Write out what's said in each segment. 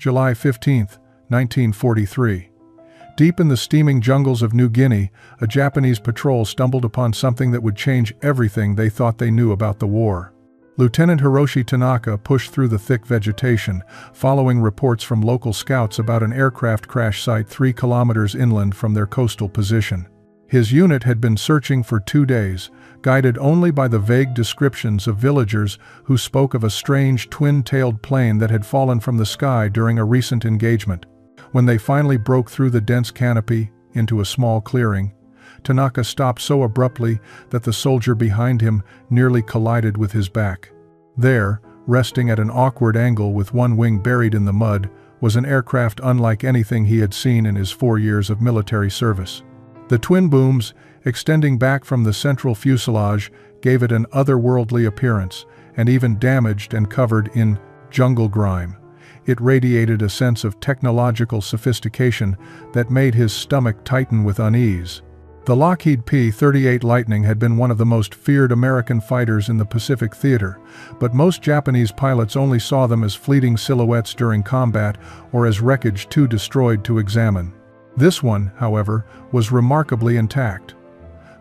July 15, 1943. Deep in the steaming jungles of New Guinea, a Japanese patrol stumbled upon something that would change everything they thought they knew about the war. Lieutenant Hiroshi Tanaka pushed through the thick vegetation, following reports from local scouts about an aircraft crash site 3 kilometers inland from their coastal position. His unit had been searching for 2 days, guided only by the vague descriptions of villagers who spoke of a strange twin-tailed plane that had fallen from the sky during a recent engagement. When they finally broke through the dense canopy into a small clearing, Tanaka stopped so abruptly that the soldier behind him nearly collided with his back. There, resting at an awkward angle with one wing buried in the mud, was an aircraft unlike anything he had seen in his 4 years of military service. The twin booms, extending back from the central fuselage, gave it an otherworldly appearance, and even damaged and covered in jungle grime. It radiated a sense of technological sophistication that made his stomach tighten with unease. The Lockheed P-38 Lightning had been one of the most feared American fighters in the Pacific theater, but most Japanese pilots only saw them as fleeting silhouettes during combat or as wreckage too destroyed to examine. This one, however, was remarkably intact.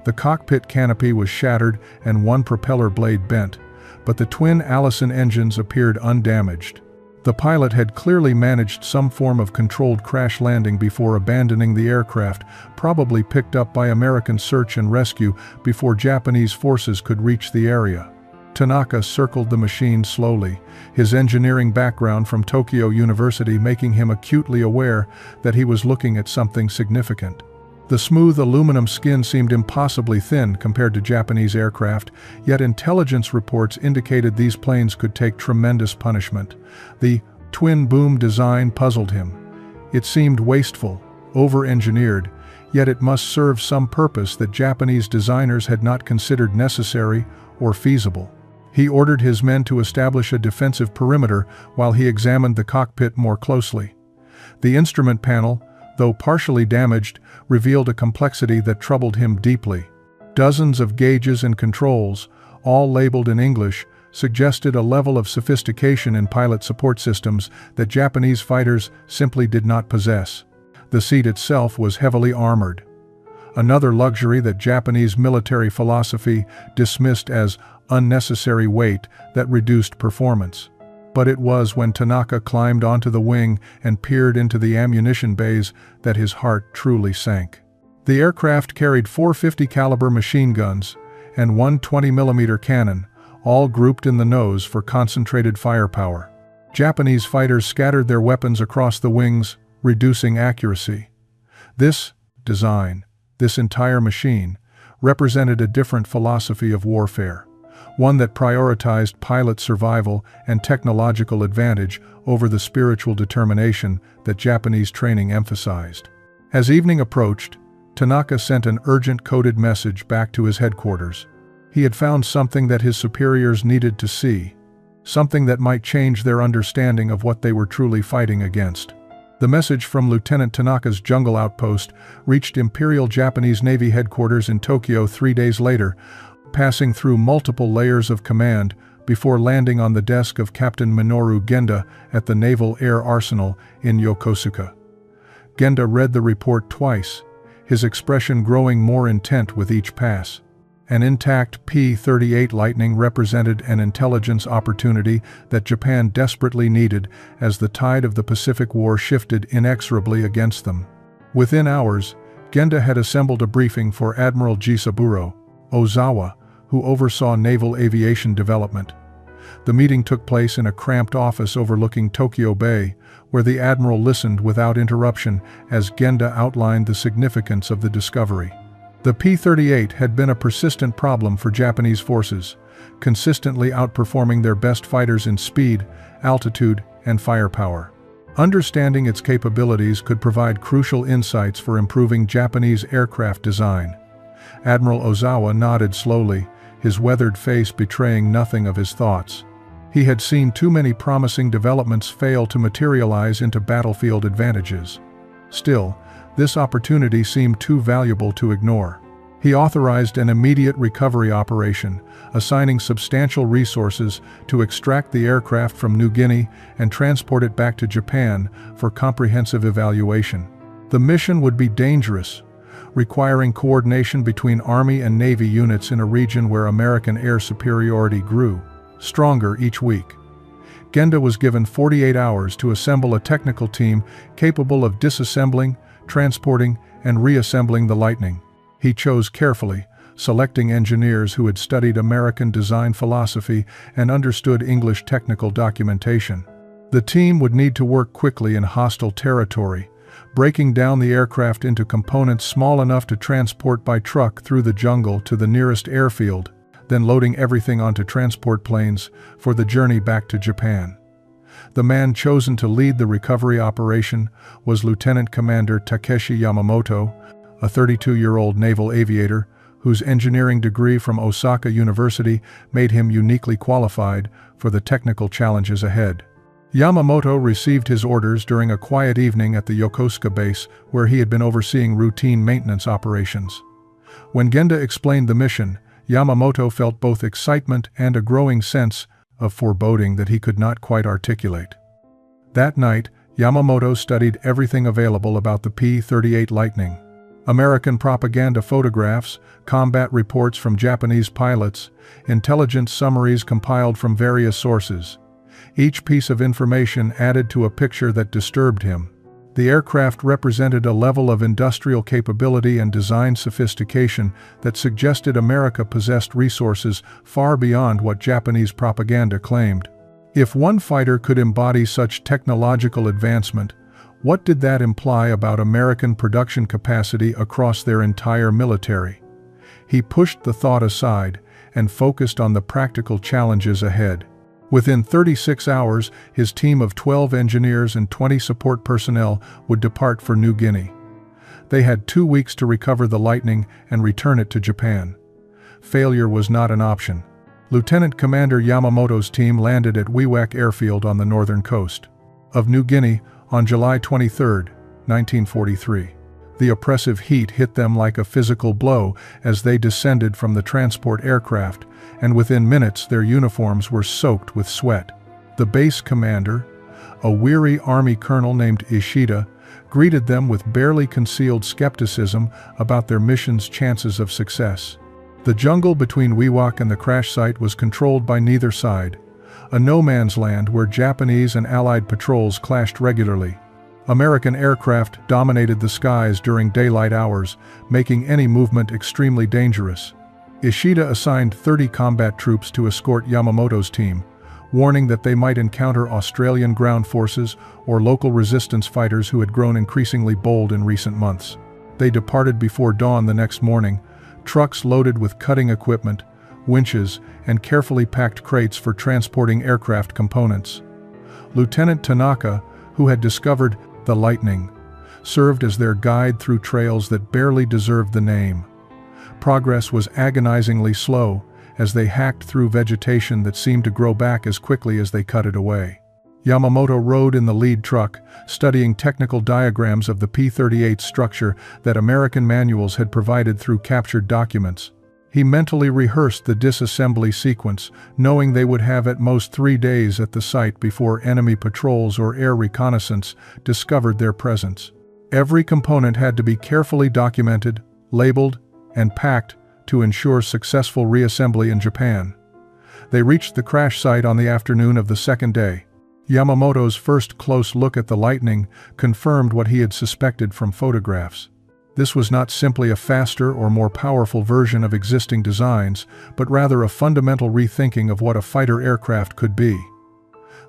The cockpit canopy was shattered and one propeller blade bent, but the twin Allison engines appeared undamaged. The pilot had clearly managed some form of controlled crash landing before abandoning the aircraft, probably picked up by American search and rescue before Japanese forces could reach the area. Tanaka circled the machine slowly, his engineering background from Tokyo University making him acutely aware that he was looking at something significant. The smooth aluminum skin seemed impossibly thin compared to Japanese aircraft, yet intelligence reports indicated these planes could take tremendous punishment. The twin-boom design puzzled him. It seemed wasteful, over-engineered, yet it must serve some purpose that Japanese designers had not considered necessary or feasible. He ordered his men to establish a defensive perimeter while he examined the cockpit more closely. The instrument panel, though partially damaged, revealed a complexity that troubled him deeply. Dozens of gauges and controls, all labeled in English, suggested a level of sophistication in pilot support systems that Japanese fighters simply did not possess. The seat itself was heavily armored, another luxury that Japanese military philosophy dismissed as unnecessary weight that reduced performance. But it was when Tanaka climbed onto the wing and peered into the ammunition bays that his heart truly sank. The aircraft carried 450 caliber machine guns and one 20mm cannon, all grouped in the nose for concentrated firepower. Japanese fighters scattered their weapons across the wings, reducing accuracy. This design, this entire machine, represented a different philosophy of warfare, one that prioritized pilot survival and technological advantage over the spiritual determination that Japanese training emphasized. As evening approached, Tanaka sent an urgent coded message back to his headquarters. He had found something that his superiors needed to see, something that might change their understanding of what they were truly fighting against. The message from Lieutenant Tanaka's jungle outpost reached Imperial Japanese Navy headquarters in Tokyo 3 days later, passing through multiple layers of command before landing on the desk of Captain Minoru Genda at the Naval Air Arsenal in Yokosuka. Genda read the report twice, his expression growing more intent with each pass. An intact P-38 Lightning represented an intelligence opportunity that Japan desperately needed as the tide of the Pacific War shifted inexorably against them. Within hours, Genda had assembled a briefing for Admiral Jisaburo Ozawa, who oversaw naval aviation development. The meeting took place in a cramped office overlooking Tokyo Bay, where the admiral listened without interruption as Genda outlined the significance of the discovery. The P-38 had been a persistent problem for Japanese forces, consistently outperforming their best fighters in speed, altitude, and firepower. Understanding its capabilities could provide crucial insights for improving Japanese aircraft design. Admiral Ozawa nodded slowly, his weathered face betraying nothing of his thoughts. He had seen too many promising developments fail to materialize into battlefield advantages. Still, this opportunity seemed too valuable to ignore. He authorized an immediate recovery operation, assigning substantial resources to extract the aircraft from New Guinea and transport it back to Japan for comprehensive evaluation. The mission would be dangerous, requiring coordination between Army and Navy units in a region where American air superiority grew stronger each week. Genda was given 48 hours to assemble a technical team capable of disassembling, transporting, and reassembling the Lightning. He chose carefully, selecting engineers who had studied American design philosophy and understood English technical documentation. The team would need to work quickly in hostile territory, breaking down the aircraft into components small enough to transport by truck through the jungle to the nearest airfield, then loading everything onto transport planes for the journey back to Japan. The man chosen to lead the recovery operation was Lieutenant Commander Takeshi Yamamoto, a 32-year-old naval aviator whose engineering degree from Osaka University made him uniquely qualified for the technical challenges ahead. Yamamoto received his orders during a quiet evening at the Yokosuka base where he had been overseeing routine maintenance operations. When Genda explained the mission, Yamamoto felt both excitement and a growing sense of foreboding that he could not quite articulate. That night, Yamamoto studied everything available about the P-38 Lightning. American propaganda photographs, combat reports from Japanese pilots, intelligence summaries compiled from various sources. Each piece of information added to a picture that disturbed him. The aircraft represented a level of industrial capability and design sophistication that suggested America possessed resources far beyond what Japanese propaganda claimed. If one fighter could embody such technological advancement, what did that imply about American production capacity across their entire military? He pushed the thought aside and focused on the practical challenges ahead. Within 36 hours, his team of 12 engineers and 20 support personnel would depart for New Guinea. They had 2 weeks to recover the Lightning and return it to Japan. Failure was not an option. Lieutenant Commander Yamamoto's team landed at WWII Airfield on the northern coast of New Guinea on July 23, 1943. The oppressive heat hit them like a physical blow as they descended from the transport aircraft, and within minutes their uniforms were soaked with sweat. The base commander, a weary army colonel named Ishida, greeted them with barely concealed skepticism about their mission's chances of success. The jungle between WWII and the crash site was controlled by neither side, a no-man's land where Japanese and Allied patrols clashed regularly. American aircraft dominated the skies during daylight hours, making any movement extremely dangerous. Ishida assigned 30 combat troops to escort Yamamoto's team, warning that they might encounter Australian ground forces or local resistance fighters who had grown increasingly bold in recent months. They departed before dawn the next morning, trucks loaded with cutting equipment, winches, and carefully packed crates for transporting aircraft components. Lieutenant Tanaka, who had discovered the Lightning, served as their guide through trails that barely deserved the name. Progress was agonizingly slow as they hacked through vegetation that seemed to grow back as quickly as they cut it away. Yamamoto rode in the lead truck, studying technical diagrams of the P-38 structure that American manuals had provided through captured documents. He mentally rehearsed the disassembly sequence, knowing they would have at most 3 days at the site before enemy patrols or air reconnaissance discovered their presence. Every component had to be carefully documented, labeled, and packed to ensure successful reassembly in Japan. They reached the crash site on the afternoon of the second day. Yamamoto's first close look at the Lightning confirmed what he had suspected from photographs. This was not simply a faster or more powerful version of existing designs, but rather a fundamental rethinking of what a fighter aircraft could be.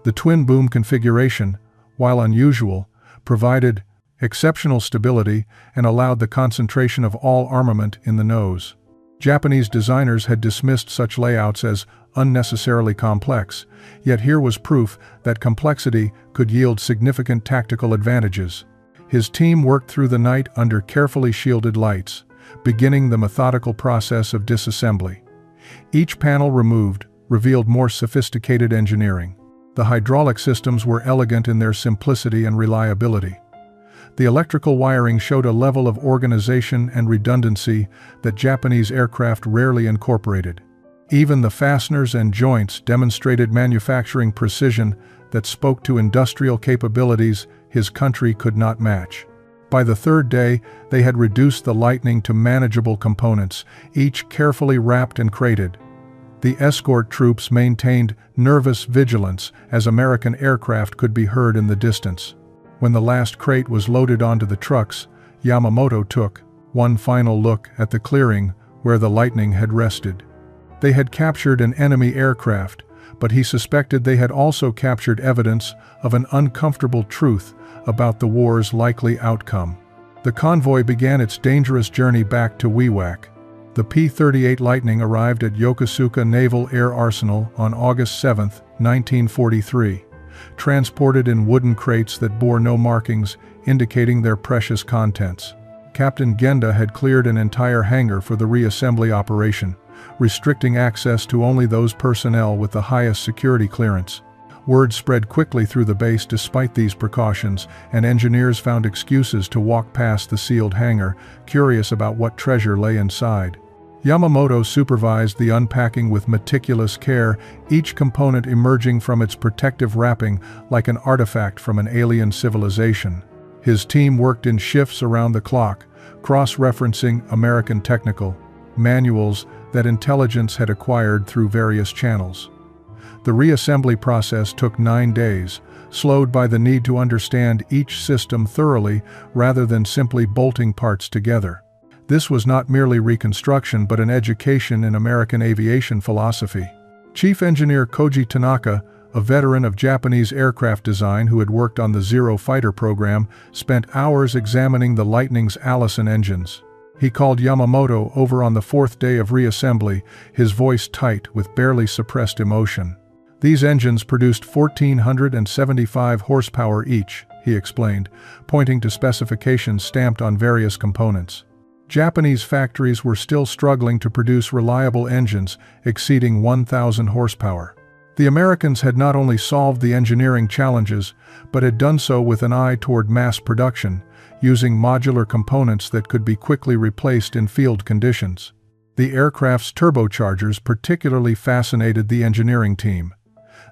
The twin-boom configuration, while unusual, provided exceptional stability and allowed the concentration of all armament in the nose. Japanese designers had dismissed such layouts as unnecessarily complex, yet here was proof that complexity could yield significant tactical advantages. His team worked through the night under carefully shielded lights, beginning the methodical process of disassembly. Each panel removed revealed more sophisticated engineering. The hydraulic systems were elegant in their simplicity and reliability. The electrical wiring showed a level of organization and redundancy that Japanese aircraft rarely incorporated. Even the fasteners and joints demonstrated manufacturing precision that spoke to industrial capabilities his country could not match. By the third day, they had reduced the Lightning to manageable components, each carefully wrapped and crated. The escort troops maintained nervous vigilance as American aircraft could be heard in the distance. When the last crate was loaded onto the trucks, Yamamoto took one final look at the clearing where the Lightning had rested. They had captured an enemy aircraft, but he suspected they had also captured evidence of an uncomfortable truth about the war's likely outcome. The convoy began its dangerous journey back to WWII. The P-38 Lightning arrived at Yokosuka Naval Air Arsenal on August 7, 1943, transported in wooden crates that bore no markings indicating their precious contents. Captain Genda had cleared an entire hangar for the reassembly operation, restricting access to only those personnel with the highest security clearance. Word spread quickly through the base despite these precautions, and engineers found excuses to walk past the sealed hangar, curious about what treasure lay inside. Yamamoto supervised the unpacking with meticulous care, each component emerging from its protective wrapping like an artifact from an alien civilization. His team worked in shifts around the clock, cross-referencing American technical manuals that intelligence had acquired through various channels. The reassembly process took 9 days, slowed by the need to understand each system thoroughly rather than simply bolting parts together. This was not merely reconstruction but an education in American aviation philosophy. Chief Engineer Koji Tanaka, a veteran of Japanese aircraft design who had worked on the Zero fighter program, spent hours examining the Lightning's Allison engines. He called Yamamoto over on the 4th day of reassembly, his voice tight with barely suppressed emotion. These engines produced 1,475 horsepower each, he explained, pointing to specifications stamped on various components. Japanese factories were still struggling to produce reliable engines exceeding 1,000 horsepower. The Americans had not only solved the engineering challenges, but had done so with an eye toward mass production, using modular components that could be quickly replaced in field conditions. The aircraft's turbochargers particularly fascinated the engineering team.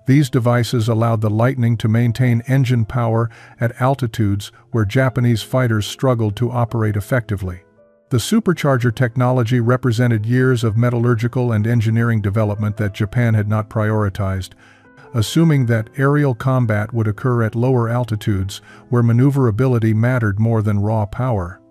These devices allowed the Lightning to maintain engine power at altitudes where Japanese fighters struggled to operate effectively. The supercharger technology represented years of metallurgical and engineering development that Japan had not prioritized, assuming that aerial combat would occur at lower altitudes where maneuverability mattered more than raw power.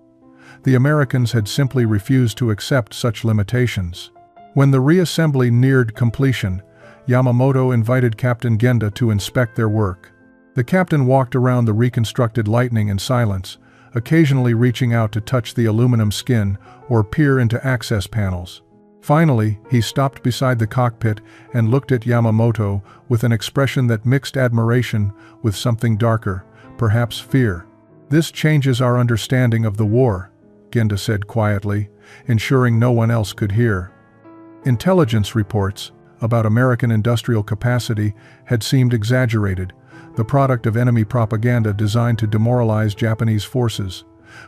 The Americans had simply refused to accept such limitations. When the reassembly neared completion, Yamamoto invited Captain Genda to inspect their work. The captain walked around the reconstructed Lightning in silence, occasionally reaching out to touch the aluminum skin or peer into access panels. Finally, he stopped beside the cockpit and looked at Yamamoto with an expression that mixed admiration with something darker, perhaps fear. "This changes our understanding of the war," Genda said quietly, ensuring no one else could hear. Intelligence reports about American industrial capacity had seemed exaggerated, the product of enemy propaganda designed to demoralize Japanese forces.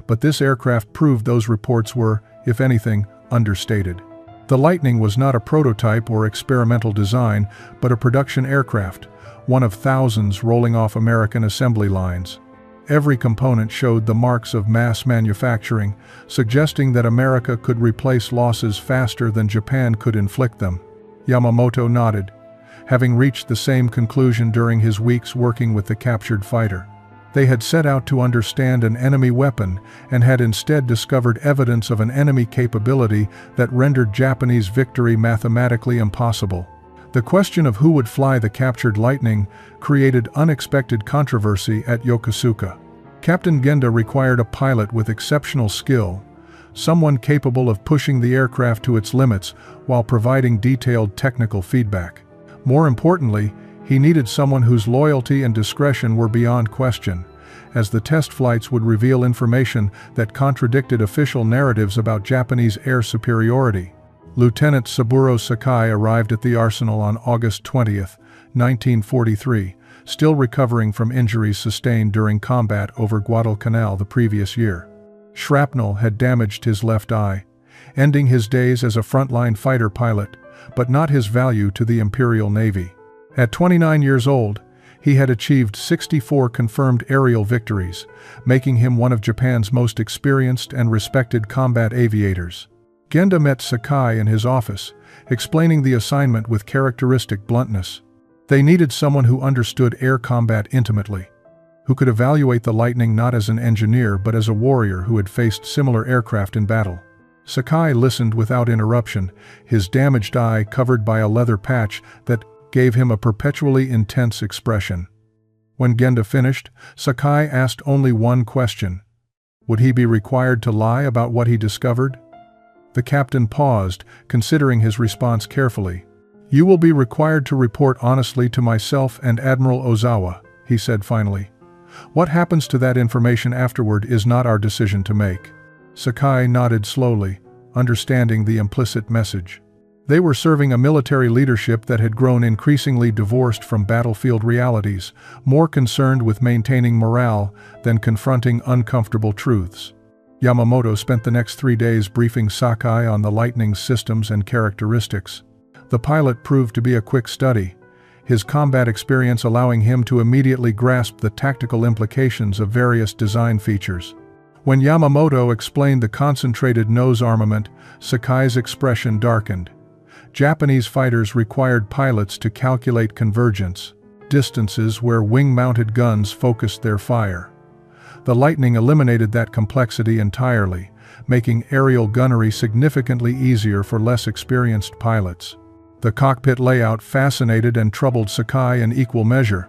But this aircraft proved those reports were, if anything, understated. The Lightning was not a prototype or experimental design, but a production aircraft, one of thousands rolling off American assembly lines. Every component showed the marks of mass manufacturing, suggesting that America could replace losses faster than Japan could inflict them. Yamamoto nodded, having reached the same conclusion during his weeks working with the captured fighter. They had set out to understand an enemy weapon and had instead discovered evidence of an enemy capability that rendered Japanese victory mathematically impossible. The question of who would fly the captured Lightning created unexpected controversy at Yokosuka. Captain Genda required a pilot with exceptional skill, someone capable of pushing the aircraft to its limits while providing detailed technical feedback. More importantly, he needed someone whose loyalty and discretion were beyond question, as the test flights would reveal information that contradicted official narratives about Japanese air superiority. Lieutenant Saburo Sakai arrived at the arsenal on August 20, 1943, still recovering from injuries sustained during combat over Guadalcanal the previous year. Shrapnel had damaged his left eye, ending his days as a frontline fighter pilot, but not his value to the Imperial Navy. At 29 years old, he had achieved 64 confirmed aerial victories, making him one of Japan's most experienced and respected combat aviators. Genda met Sakai in his office, explaining the assignment with characteristic bluntness. They needed someone who understood air combat intimately, who could evaluate the Lightning not as an engineer but as a warrior who had faced similar aircraft in battle. Sakai listened without interruption, his damaged eye covered by a leather patch that gave him a perpetually intense expression. When Genda finished, Sakai asked only one question. Would he be required to lie about what he discovered? The captain paused, considering his response carefully. "You will be required to report honestly to myself and Admiral Ozawa," he said finally. "What happens to that information afterward is not our decision to make." Sakai nodded slowly, understanding the implicit message. They were serving a military leadership that had grown increasingly divorced from battlefield realities, more concerned with maintaining morale than confronting uncomfortable truths. Yamamoto spent the next 3 days briefing Sakai on the Lightning's systems and characteristics. The pilot proved to be a quick study, his combat experience allowing him to immediately grasp the tactical implications of various design features. When Yamamoto explained the concentrated nose armament, Sakai's expression darkened. Japanese fighters required pilots to calculate convergence, distances where wing-mounted guns focused their fire. The Lightning eliminated that complexity entirely, making aerial gunnery significantly easier for less experienced pilots. The cockpit layout fascinated and troubled Sakai in equal measure.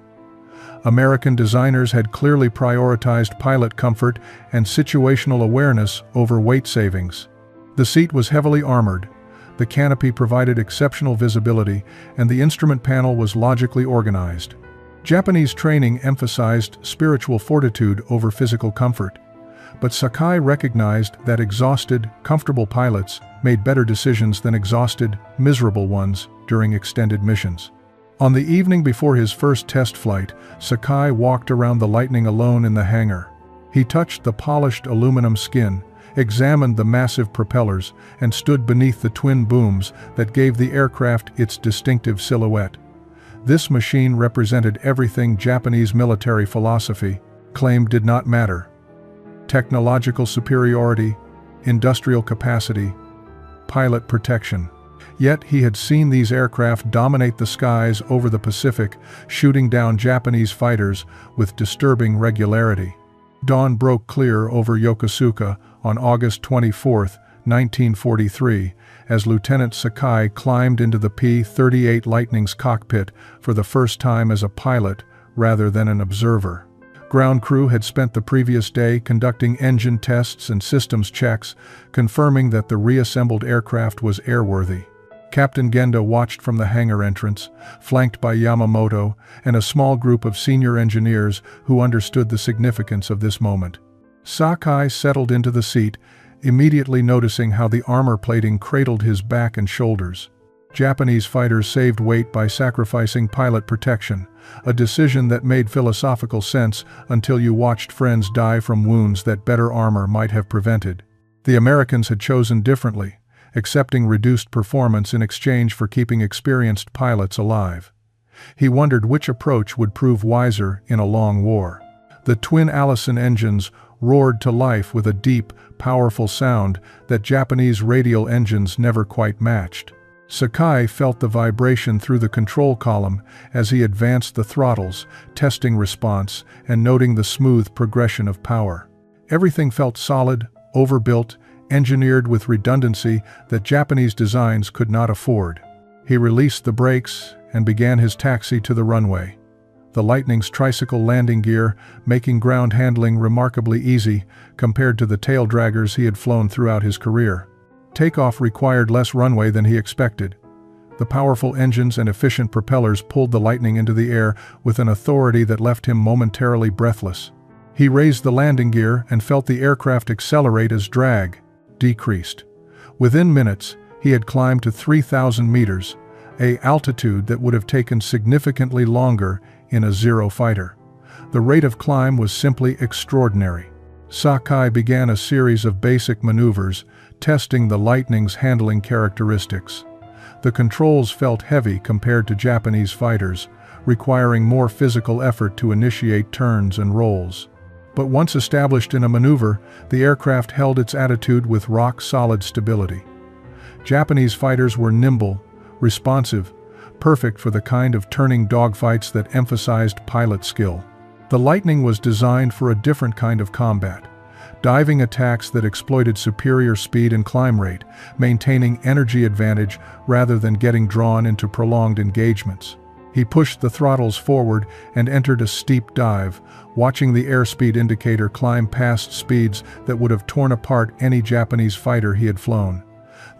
American designers had clearly prioritized pilot comfort and situational awareness over weight savings. The seat was heavily armored, the canopy provided exceptional visibility, and the instrument panel was logically organized. Japanese training emphasized spiritual fortitude over physical comfort, but Sakai recognized that exhausted, comfortable pilots made better decisions than exhausted, miserable ones during extended missions. On the evening before his first test flight, Sakai walked around the Lightning alone in the hangar. He touched the polished aluminum skin, examined the massive propellers, and stood beneath the twin booms that gave the aircraft its distinctive silhouette. This machine represented everything Japanese military philosophy claimed did not matter: technological superiority, industrial capacity, pilot protection. Yet he had seen these aircraft dominate the skies over the Pacific, shooting down Japanese fighters with disturbing regularity. Dawn broke clear over Yokosuka on August 24, 1943, as Lieutenant Sakai climbed into the P-38 Lightning's cockpit for the first time as a pilot rather than an observer. Ground crew had spent the previous day conducting engine tests and systems checks, confirming that the reassembled aircraft was airworthy. Captain Genda watched from the hangar entrance, flanked by Yamamoto and a small group of senior engineers who understood the significance of this moment. Sakai settled into the seat, immediately noticing how the armor plating cradled his back and shoulders. Japanese fighters saved weight by sacrificing pilot protection, a decision that made philosophical sense until you watched friends die from wounds that better armor might have prevented. The Americans had chosen differently, accepting reduced performance in exchange for keeping experienced pilots alive. He wondered which approach would prove wiser in a long war. The twin Allison engines roared to life with a deep, powerful sound that Japanese radial engines never quite matched. Sakai felt the vibration through the control column as he advanced the throttles, testing response and noting the smooth progression of power. Everything felt solid, overbuilt, engineered with redundancy that Japanese designs could not afford. He released the brakes and began his taxi to the runway. The Lightning's tricycle landing gear making ground handling remarkably easy compared to the tail draggers he had flown throughout his career. Takeoff required less runway than he expected. The powerful engines and efficient propellers pulled the Lightning into the air with an authority that left him momentarily breathless. He raised the landing gear and felt the aircraft accelerate as drag decreased. Within minutes, he had climbed to 3,000 meters, an altitude that would have taken significantly longer in a Zero fighter. The rate of climb was simply extraordinary. Sakai began a series of basic maneuvers, testing the Lightning's handling characteristics. The controls felt heavy compared to Japanese fighters, requiring more physical effort to initiate turns and rolls. But once established in a maneuver, the aircraft held its attitude with rock-solid stability. Japanese fighters were nimble, responsive, perfect for the kind of turning dogfights that emphasized pilot skill. The Lightning was designed for a different kind of combat, diving attacks that exploited superior speed and climb rate, maintaining energy advantage rather than getting drawn into prolonged engagements. He pushed the throttles forward and entered a steep dive, watching the airspeed indicator climb past speeds that would have torn apart any Japanese fighter he had flown.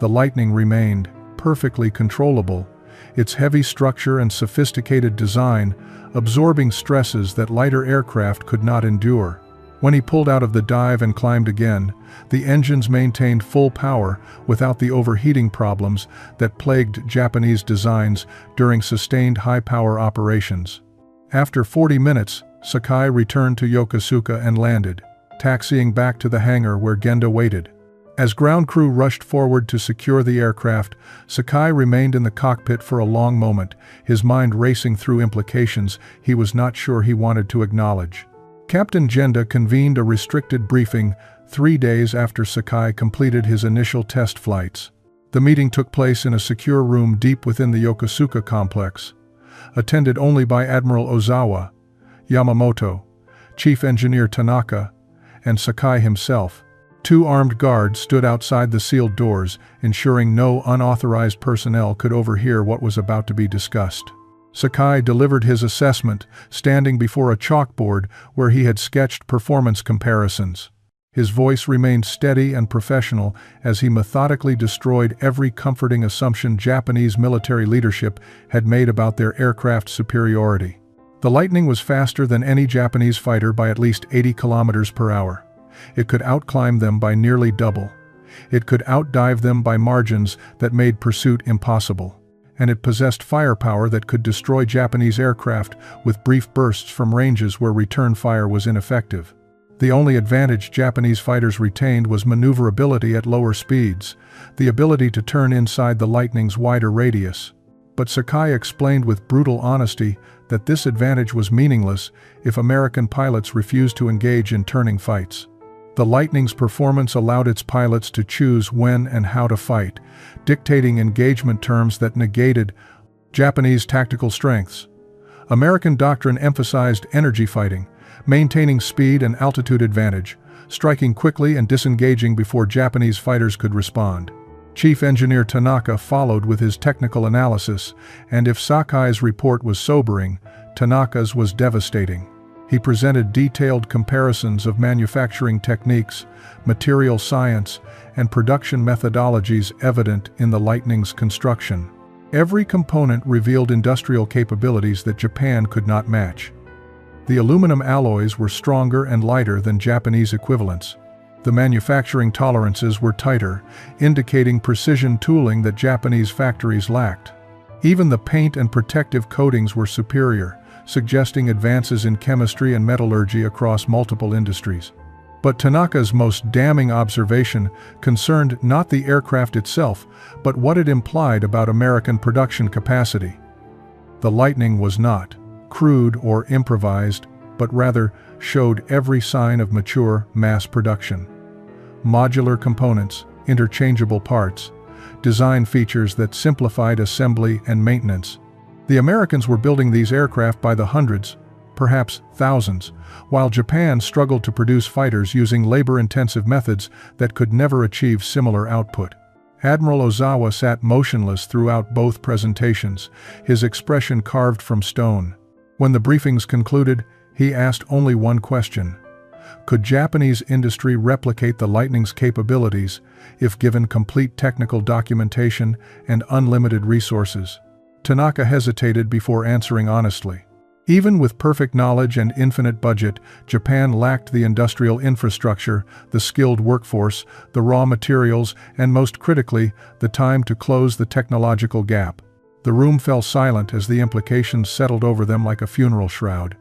The Lightning remained perfectly controllable, its heavy structure and sophisticated design absorbing stresses that lighter aircraft could not endure. When he pulled out of the dive and climbed again, the engines maintained full power without the overheating problems that plagued Japanese designs during sustained high-power operations. After 40 minutes, Sakai returned to Yokosuka and landed, taxiing back to the hangar where Genda waited. As ground crew rushed forward to secure the aircraft, Sakai remained in the cockpit for a long moment, his mind racing through implications he was not sure he wanted to acknowledge. Captain Genda convened a restricted briefing 3 days after Sakai completed his initial test flights. The meeting took place in a secure room deep within the Yokosuka complex, attended only by Admiral Ozawa, Yamamoto, Chief Engineer Tanaka, and Sakai himself. 2 armed guards stood outside the sealed doors, ensuring no unauthorized personnel could overhear what was about to be discussed. Sakai delivered his assessment, standing before a chalkboard where he had sketched performance comparisons. His voice remained steady and professional as he methodically destroyed every comforting assumption Japanese military leadership had made about their aircraft superiority. The Lightning was faster than any Japanese fighter by at least 80 kilometers per hour. It could outclimb them by nearly double. It could outdive them by margins that made pursuit impossible. And it possessed firepower that could destroy Japanese aircraft with brief bursts from ranges where return fire was ineffective. The only advantage Japanese fighters retained was maneuverability at lower speeds, the ability to turn inside the Lightning's wider radius. But Sakai explained with brutal honesty that this advantage was meaningless if American pilots refused to engage in turning fights. The Lightning's performance allowed its pilots to choose when and how to fight, dictating engagement terms that negated Japanese tactical strengths. American doctrine emphasized energy fighting, maintaining speed and altitude advantage, striking quickly and disengaging before Japanese fighters could respond. Chief Engineer Tanaka followed with his technical analysis, and if Sakai's report was sobering, Tanaka's was devastating. He presented detailed comparisons of manufacturing techniques, material science, and production methodologies evident in the Lightning's construction. Every component revealed industrial capabilities that Japan could not match. The aluminum alloys were stronger and lighter than Japanese equivalents. The manufacturing tolerances were tighter, indicating precision tooling that Japanese factories lacked. Even the paint and protective coatings were superior, suggesting advances in chemistry and metallurgy across multiple industries. But Tanaka's most damning observation concerned not the aircraft itself, but what it implied about American production capacity. The Lightning was not crude or improvised, but rather showed every sign of mature mass production. Modular components, interchangeable parts, design features that simplified assembly and maintenance. The Americans were building these aircraft by the hundreds, perhaps thousands, while Japan struggled to produce fighters using labor-intensive methods that could never achieve similar output. Admiral Ozawa sat motionless throughout both presentations, his expression carved from stone. When the briefings concluded, he asked only one question. Could Japanese industry replicate the Lightning's capabilities if given complete technical documentation and unlimited resources? Tanaka hesitated before answering honestly. Even with perfect knowledge and infinite budget, Japan lacked the industrial infrastructure, the skilled workforce, the raw materials, and most critically, the time to close the technological gap. The room fell silent as the implications settled over them like a funeral shroud.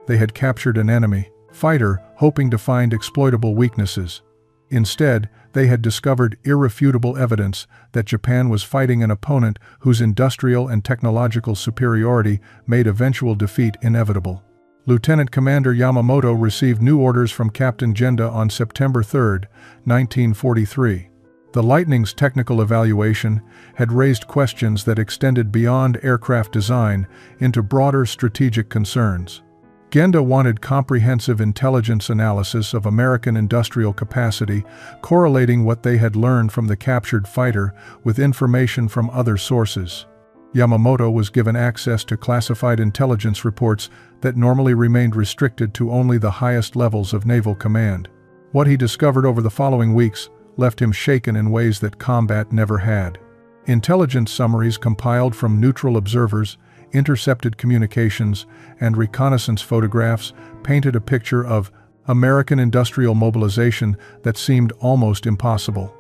They had captured an enemy fighter, hoping to find exploitable weaknesses. Instead, they had discovered irrefutable evidence that Japan was fighting an opponent whose industrial and technological superiority made eventual defeat inevitable. Lieutenant Commander Yamamoto received new orders from Captain Genda on September 3, 1943. The Lightning's technical evaluation had raised questions that extended beyond aircraft design into broader strategic concerns. Genda wanted comprehensive intelligence analysis of American industrial capacity, correlating what they had learned from the captured fighter with information from other sources. Yamamoto was given access to classified intelligence reports that normally remained restricted to only the highest levels of naval command. What he discovered over the following weeks left him shaken in ways that combat never had. Intelligence summaries compiled from neutral observers, intercepted communications, and reconnaissance photographs painted a picture of American industrial mobilization that seemed almost impossible.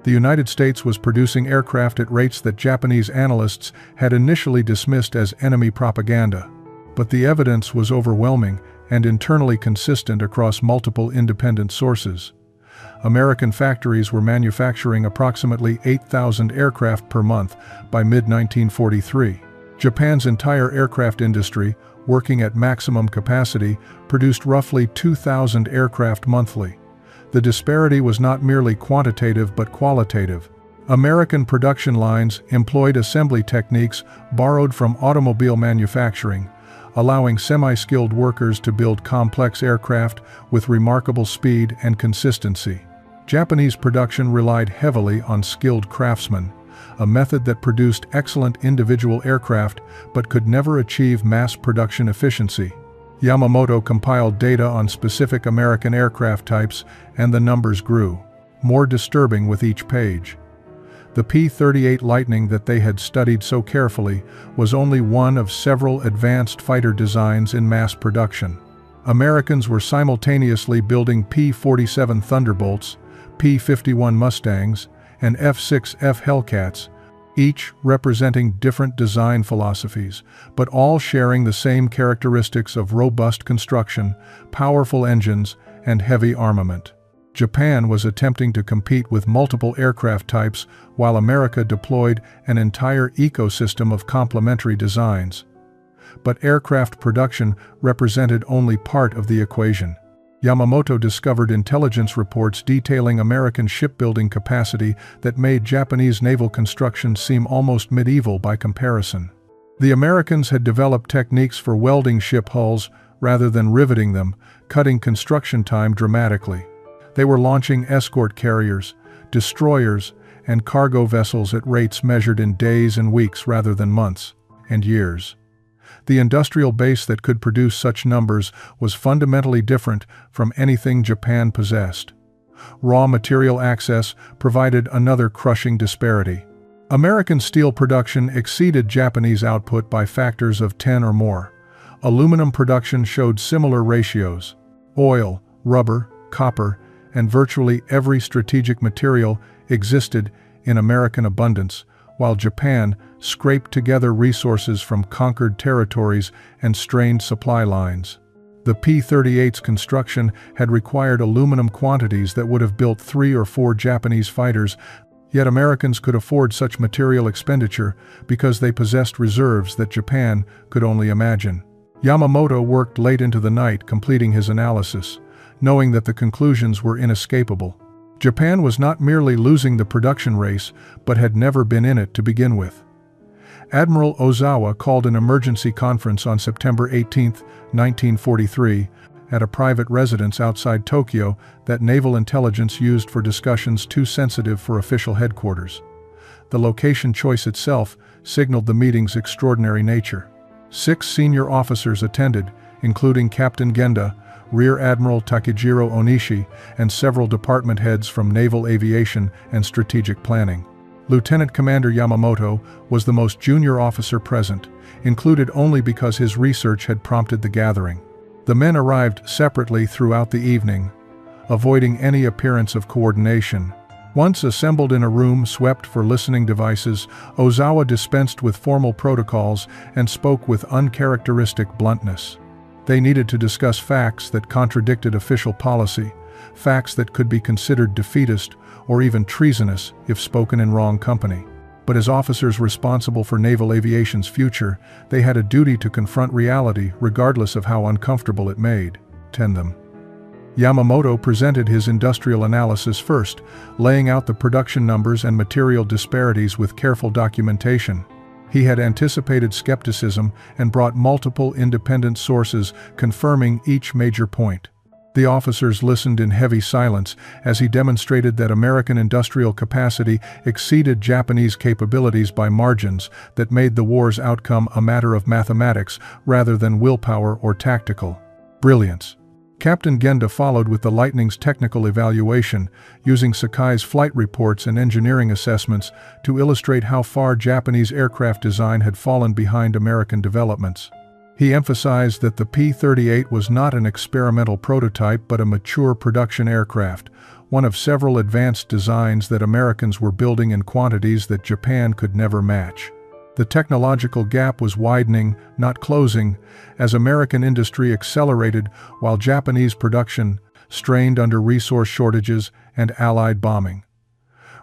The United States was producing aircraft at rates that Japanese analysts had initially dismissed as enemy propaganda. But the evidence was overwhelming and internally consistent across multiple independent sources. American factories were manufacturing approximately 8,000 aircraft per month by mid-1943. Japan's entire aircraft industry, working at maximum capacity, produced roughly 2,000 aircraft monthly. The disparity was not merely quantitative but qualitative. American production lines employed assembly techniques borrowed from automobile manufacturing, allowing semi-skilled workers to build complex aircraft with remarkable speed and consistency. Japanese production relied heavily on skilled craftsmen, a method that produced excellent individual aircraft but could never achieve mass production efficiency. Yamamoto compiled data on specific American aircraft types, and the numbers grew, more disturbing with each page. The P-38 Lightning that they had studied so carefully was only one of several advanced fighter designs in mass production. Americans were simultaneously building P-47 Thunderbolts, P-51 Mustangs, and F-6F Hellcats, each representing different design philosophies, but all sharing the same characteristics of robust construction, powerful engines, and heavy armament. Japan was attempting to compete with multiple aircraft types, while America deployed an entire ecosystem of complementary designs. But aircraft production represented only part of the equation. Yamamoto discovered intelligence reports detailing American shipbuilding capacity that made Japanese naval construction seem almost medieval by comparison. The Americans had developed techniques for welding ship hulls rather than riveting them, cutting construction time dramatically. They were launching escort carriers, destroyers, and cargo vessels at rates measured in days and weeks rather than months and years. The industrial base that could produce such numbers was fundamentally different from anything Japan possessed. Raw material access provided another crushing disparity. American steel production exceeded Japanese output by factors of 10 or more. Aluminum production showed similar ratios. Oil, rubber, copper, and virtually every strategic material existed in American abundance, while Japan scraped together resources from conquered territories and strained supply lines. The P-38's construction had required aluminum quantities that would have built 3 or 4 Japanese fighters, yet Americans could afford such material expenditure because they possessed reserves that Japan could only imagine. Yamamoto worked late into the night completing his analysis, knowing that the conclusions were inescapable. Japan was not merely losing the production race, but had never been in it to begin with. Admiral Ozawa called an emergency conference on September 18, 1943, at a private residence outside Tokyo that naval intelligence used for discussions too sensitive for official headquarters. The location choice itself signaled the meeting's extraordinary nature. 6 senior officers attended, including Captain Genda, Rear Admiral Takejiro Onishi, and several department heads from naval aviation and strategic planning. Lieutenant Commander Yamamoto was the most junior officer present, included only because his research had prompted the gathering. The men arrived separately throughout the evening, avoiding any appearance of coordination. Once assembled in a room swept for listening devices, Ozawa dispensed with formal protocols and spoke with uncharacteristic bluntness. They needed to discuss facts that contradicted official policy, facts that could be considered defeatist or even treasonous if spoken in wrong company. But as officers responsible for naval aviation's future, they had a duty to confront reality regardless of how uncomfortable it made them. Yamamoto presented his industrial analysis first, laying out the production numbers and material disparities with careful documentation. He had anticipated skepticism and brought multiple independent sources confirming each major point. The officers listened in heavy silence as he demonstrated that American industrial capacity exceeded Japanese capabilities by margins that made the war's outcome a matter of mathematics rather than willpower or tactical brilliance. Captain Genda followed with the Lightning's technical evaluation, using Sakai's flight reports and engineering assessments to illustrate how far Japanese aircraft design had fallen behind American developments. He emphasized that the P-38 was not an experimental prototype but a mature production aircraft, one of several advanced designs that Americans were building in quantities that Japan could never match. The technological gap was widening, not closing, as American industry accelerated while Japanese production strained under resource shortages and Allied bombing.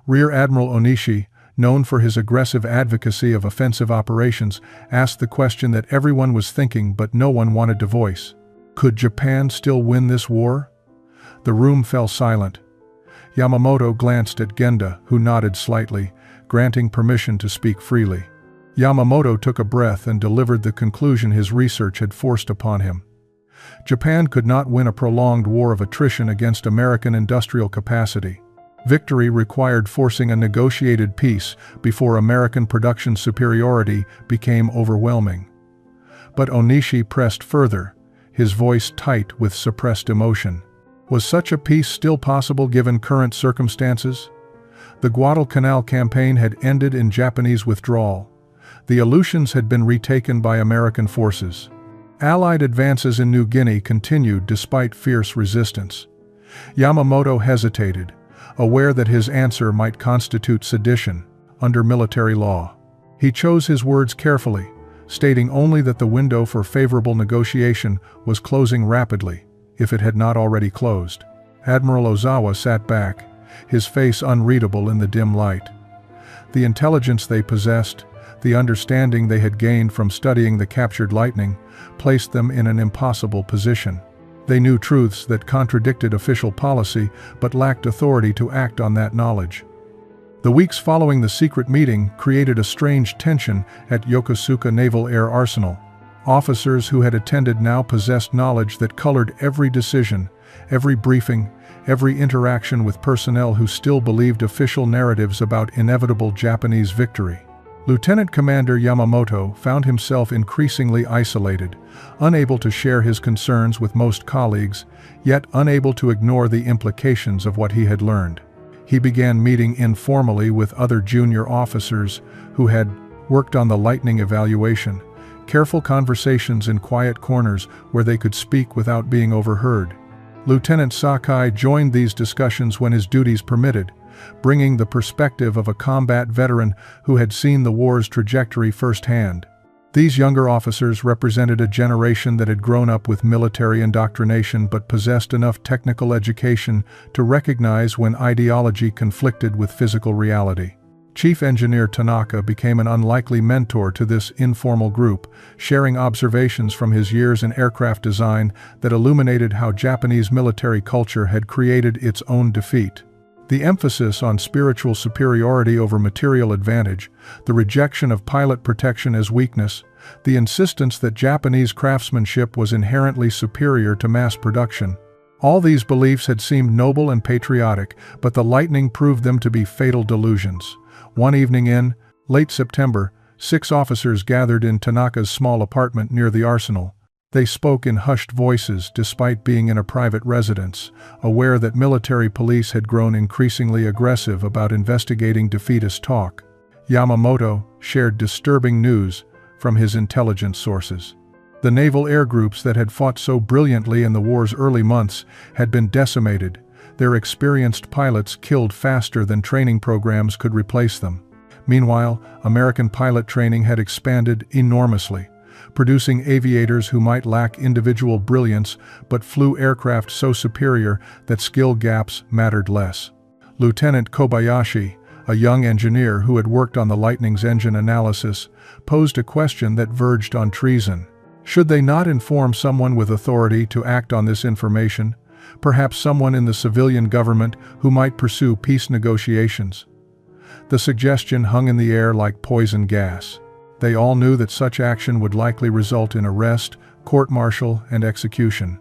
Rear Admiral Onishi, known for his aggressive advocacy of offensive operations, asked the question that everyone was thinking but no one wanted to voice. Could Japan still win this war? The room fell silent. Yamamoto glanced at Genda, who nodded slightly, granting permission to speak freely. Yamamoto took a breath and delivered the conclusion his research had forced upon him. Japan could not win a prolonged war of attrition against American industrial capacity. Victory required forcing a negotiated peace before American production superiority became overwhelming. But Onishi pressed further, his voice tight with suppressed emotion. Was such a peace still possible given current circumstances? The Guadalcanal campaign had ended in Japanese withdrawal. The Aleutians had been retaken by American forces. Allied advances in New Guinea continued despite fierce resistance. Yamamoto hesitated, aware that his answer might constitute sedition under military law. He chose his words carefully, stating only that the window for favorable negotiation was closing rapidly, if it had not already closed. Admiral Ozawa sat back, his face unreadable in the dim light. The intelligence they possessed, the understanding they had gained from studying the captured Lightning, placed them in an impossible position. They knew truths that contradicted official policy but lacked authority to act on that knowledge. The weeks following the secret meeting created a strange tension at Yokosuka Naval Air Arsenal. Officers who had attended now possessed knowledge that colored every decision, every briefing, every interaction with personnel who still believed official narratives about inevitable Japanese victory. Lieutenant Commander Yamamoto found himself increasingly isolated, unable to share his concerns with most colleagues, yet unable to ignore the implications of what he had learned. He began meeting informally with other junior officers who had worked on the Lightning evaluation, careful conversations in quiet corners where they could speak without being overheard. Lieutenant Sakai joined these discussions when his duties permitted, bringing the perspective of a combat veteran who had seen the war's trajectory firsthand. These younger officers represented a generation that had grown up with military indoctrination but possessed enough technical education to recognize when ideology conflicted with physical reality. Chief Engineer Tanaka became an unlikely mentor to this informal group, sharing observations from his years in aircraft design that illuminated how Japanese military culture had created its own defeat. The emphasis on spiritual superiority over material advantage, the rejection of pilot protection as weakness, the insistence that Japanese craftsmanship was inherently superior to mass production. All these beliefs had seemed noble and patriotic, but the Lightning proved them to be fatal delusions. One evening in late September, 6 officers gathered in Tanaka's small apartment near the arsenal. They spoke in hushed voices despite being in a private residence, aware that military police had grown increasingly aggressive about investigating defeatist talk. Yamamoto shared disturbing news from his intelligence sources. The naval air groups that had fought so brilliantly in the war's early months had been decimated, Their experienced pilots killed faster than training programs could replace them. Meanwhile, American pilot training had expanded enormously, producing aviators who might lack individual brilliance but flew aircraft so superior that skill gaps mattered less. Lieutenant Kobayashi, a young engineer who had worked on the Lightning's engine analysis, posed a question that verged on treason. Should they not inform someone with authority to act on this information, perhaps someone in the civilian government who might pursue peace negotiations? The suggestion hung in the air like poison gas. They all knew that such action would likely result in arrest, court-martial, and execution.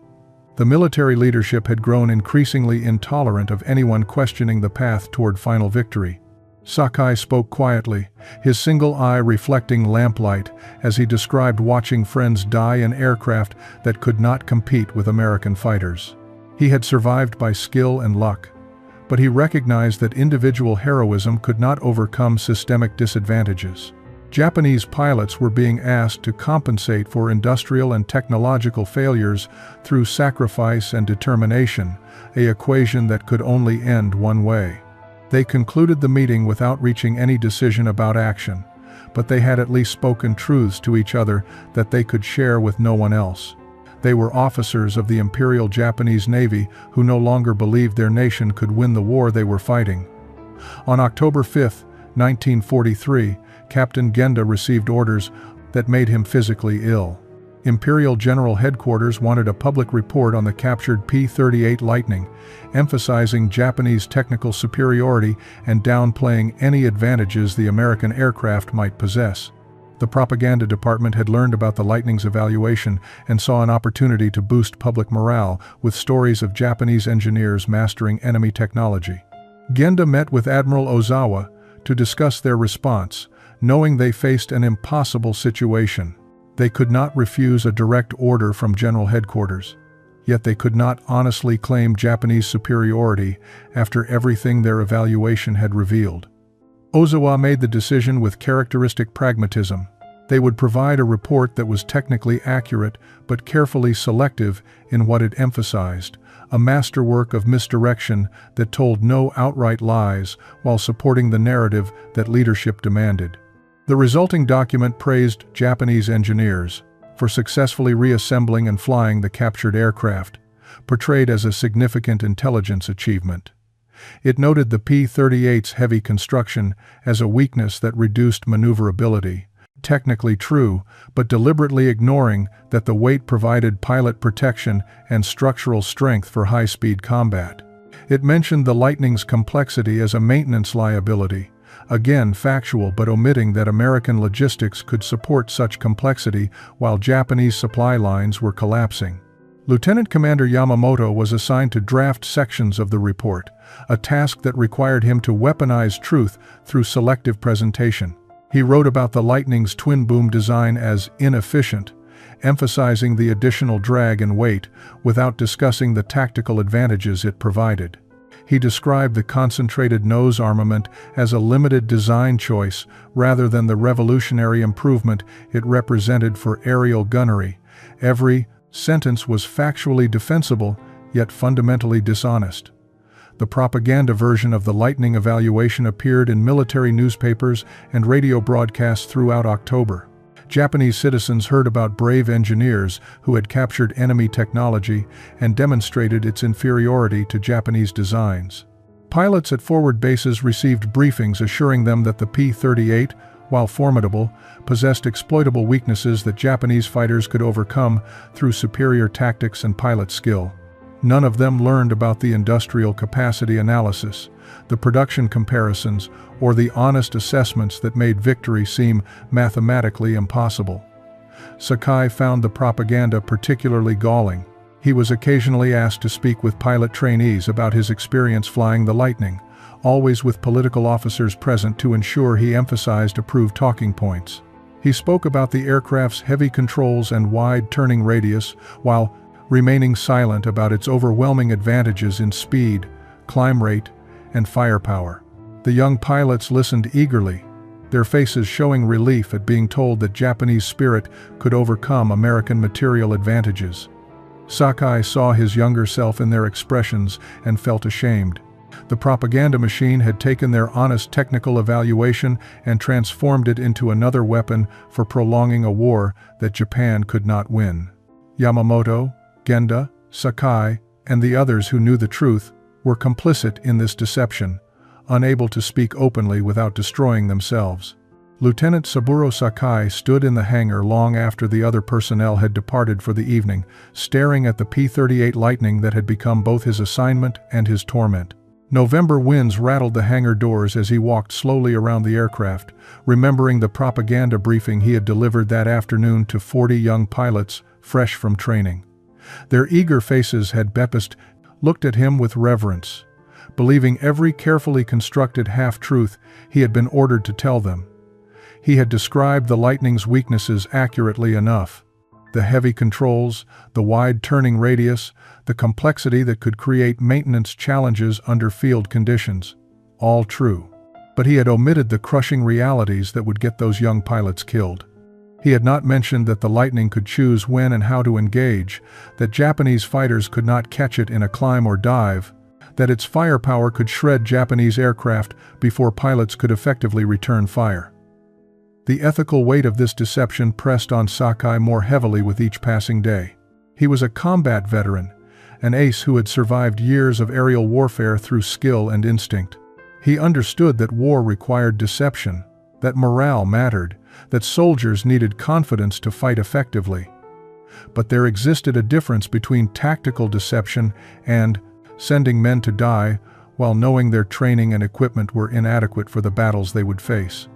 The military leadership had grown increasingly intolerant of anyone questioning the path toward final victory. Sakai spoke quietly, his single eye reflecting lamplight as he described watching friends die in aircraft that could not compete with American fighters. He had survived by skill and luck, but he recognized that individual heroism could not overcome systemic disadvantages. Japanese pilots were being asked to compensate for industrial and technological failures through sacrifice and determination, an equation that could only end one way. They concluded the meeting without reaching any decision about action, but they had at least spoken truths to each other that they could share with no one else. They were officers of the Imperial Japanese Navy who no longer believed their nation could win the war they were fighting. On October 5, 1943, Captain Genda received orders that made him physically ill. Imperial General Headquarters wanted a public report on the captured P-38 Lightning, emphasizing Japanese technical superiority and downplaying any advantages the American aircraft might possess. The propaganda department had learned about the Lightning's evaluation and saw an opportunity to boost public morale with stories of Japanese engineers mastering enemy technology. Genda met with Admiral Ozawa to discuss their response, knowing they faced an impossible situation. They could not refuse a direct order from General Headquarters, yet they could not honestly claim Japanese superiority after everything their evaluation had revealed. Ozawa made the decision with characteristic pragmatism. They would provide a report that was technically accurate but carefully selective in what it emphasized, a masterwork of misdirection that told no outright lies while supporting the narrative that leadership demanded. The resulting document praised Japanese engineers for successfully reassembling and flying the captured aircraft, portrayed as a significant intelligence achievement. It noted the P-38's heavy construction as a weakness that reduced maneuverability, technically true, but deliberately ignoring that the weight provided pilot protection and structural strength for high-speed combat. It mentioned the Lightning's complexity as a maintenance liability, again factual but omitting that American logistics could support such complexity while Japanese supply lines were collapsing. Lieutenant Commander Yamamoto was assigned to draft sections of the report, a task that required him to weaponize truth through selective presentation. He wrote about the Lightning's twin-boom design as inefficient, emphasizing the additional drag and weight without discussing the tactical advantages it provided. He described the concentrated nose armament as a limited design choice rather than the revolutionary improvement it represented for aerial gunnery. Every sentence was factually defensible, yet fundamentally dishonest. The propaganda version of the Lightning evaluation appeared in military newspapers and radio broadcasts throughout October. Japanese citizens heard about brave engineers who had captured enemy technology and demonstrated its inferiority to Japanese designs. Pilots at forward bases received briefings assuring them that the P-38, while formidable, possessed exploitable weaknesses that Japanese fighters could overcome through superior tactics and pilot skill. None of them learned about the industrial capacity analysis, the production comparisons, or the honest assessments that made victory seem mathematically impossible. Sakai found the propaganda particularly galling. He was occasionally asked to speak with pilot trainees about his experience flying the Lightning, always with political officers present to ensure he emphasized approved talking points. He spoke about the aircraft's heavy controls and wide turning radius, while remaining silent about its overwhelming advantages in speed, climb rate, and firepower. The young pilots listened eagerly, their faces showing relief at being told that Japanese spirit could overcome American material advantages. Sakai saw his younger self in their expressions and felt ashamed. The propaganda machine had taken their honest technical evaluation and transformed it into another weapon for prolonging a war that Japan could not win. Yamamoto, Genda, Sakai, and the others who knew the truth were complicit in this deception, unable to speak openly without destroying themselves. Lieutenant Saburo Sakai stood in the hangar long after the other personnel had departed for the evening, staring at the P-38 Lightning that had become both his assignment and his torment. November winds rattled the hangar doors as he walked slowly around the aircraft, remembering the propaganda briefing he had delivered that afternoon to 40 young pilots, fresh from training. Their eager faces had looked at him with reverence, believing every carefully constructed half-truth he had been ordered to tell them. He had described the Lightning's weaknesses accurately enough. The heavy controls, the wide turning radius, the complexity that could create maintenance challenges under field conditions. All true. But he had omitted the crushing realities that would get those young pilots killed. He had not mentioned that the Lightning could choose when and how to engage, that Japanese fighters could not catch it in a climb or dive, that its firepower could shred Japanese aircraft before pilots could effectively return fire. The ethical weight of this deception pressed on Sakai more heavily with each passing day. He was a combat veteran, an ace who had survived years of aerial warfare through skill and instinct. He understood that war required deception, that morale mattered, that soldiers needed confidence to fight effectively. But there existed a difference between tactical deception and sending men to die while knowing their training and equipment were inadequate for the battles they would face.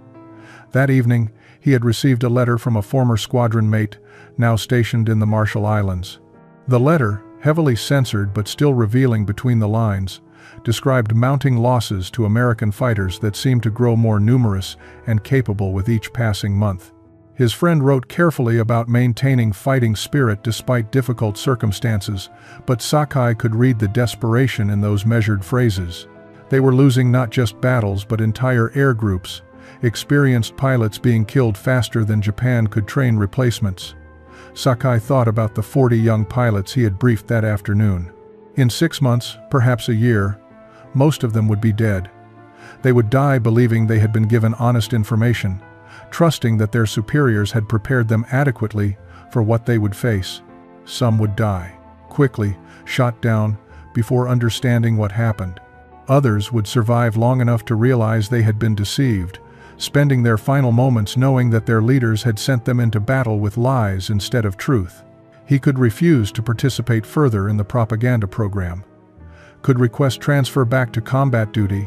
That evening, he had received a letter from a former squadron mate, now stationed in the Marshall Islands. The letter, heavily censored but still revealing between the lines, described mounting losses to American fighters that seemed to grow more numerous and capable with each passing month. His friend wrote carefully about maintaining fighting spirit despite difficult circumstances, but Sakai could read the desperation in those measured phrases. They were losing not just battles but entire air groups, experienced pilots being killed faster than Japan could train replacements. Sakai thought about the 40 young pilots he had briefed that afternoon. In 6 months, perhaps a year, most of them would be dead. They would die believing they had been given honest information, trusting that their superiors had prepared them adequately for what they would face. Some would die, quickly, shot down, before understanding what happened. Others would survive long enough to realize they had been deceived, spending their final moments knowing that their leaders had sent them into battle with lies instead of truth. He could refuse to participate further in the propaganda program, could request transfer back to combat duty,